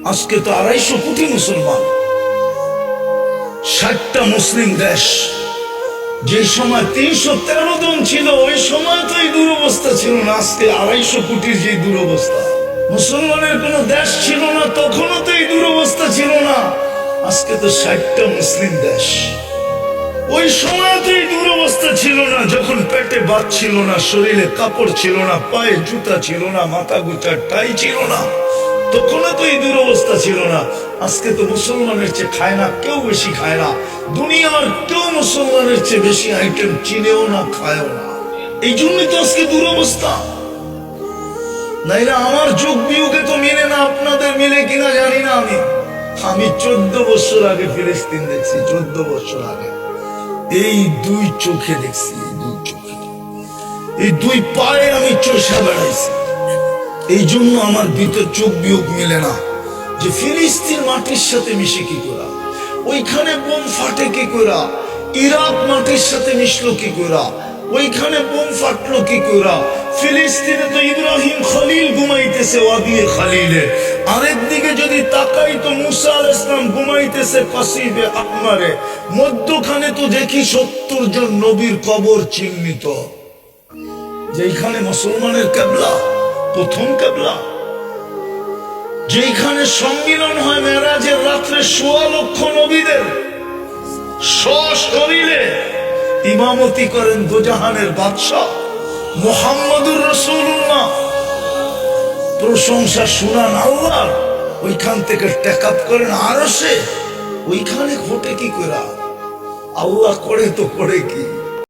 আজকে তো 250 কোটি মুসলমান, 60টা মুসলিম দেশ। যে সময় 313 জন ছিল ওই সময় তো এই দুরবস্থা ছিল না। আজকে 250 কোটির যে দুরবস্থা, মুসলমানের কোন দেশ ছিল না তখনও তো এই দুরবস্থা ছিল না। আজকে তো 60টা মুসলিম দেশ। ওই সময় তো এই দুরবস্থা ছিল না, যখন পেটে ভাত ছিল না, শরীরে কাপড় ছিল না, পায়ে জুতা ছিল না, মাথা গুটার টাই ছিল না, তখনও তো এই দুরবস্থা ছিল না। আজকে তো মুসলমানের চেয়ে খায় না কেউ, বেশি খায় না। দুনিয়ার কেউ মুসলমানের চেয়ে বেশি আইটেম চিনেও না, খায়ও না। এই জন্যই তো আজকে দুরবস্থা। নাইলে আমার যুগ বিয়োগে তো মিলে না, আপনাদের মিলে কিনা জানি না। আমি 14 বছর আগে ফিলিস্তিন দেখছি, 14 বছর আগে। এই 2 চোখে দেখছি, এই 2 চোখে, এই 2 পায়ে আমি চষা বেড়াইছি। এই জন্য আমার ভিতর চোখ বিয়োগ মিলে না যে ফিলিস্তিন মাটির সাথে মিশে কি করা, ওইখানে বোম ফাটে কি করা, ইরাক মাটির সাথে মিশলো কি করা, ওইখানে বোম ফাটলো কি করা। ফিলিস্তিনে তো ইব্রাহিম খলিল ঘুমাইতেছে ওয়াদিয়ে খলিলে, আরেকদিকে যদি তাকাই তো মুসা আলাইহিস সালাম ঘুমাইতেছে কাসিবে আহমারে। মধ্যখানে তো দেখি 70 জন নবীর কবর চিহ্নিত, যেখানে মুসলমানের কিবলা, প্রথম কিবলা, যেখানে সম্মিলন হয় মেরাজের রাত্রে 1.25 লক্ষ নবীদের। সশরীরে ইমামতি করেন দোজাহানের বাদশা মুহাম্মদুর রাসূলুল্লাহ। প্রশংসা শুনান আল্লাহ, ওইখান থেকে টেক আপ করেন আরশে। ওইখানে ঘটে কি করা, আল্লাহ করে তো করে কি।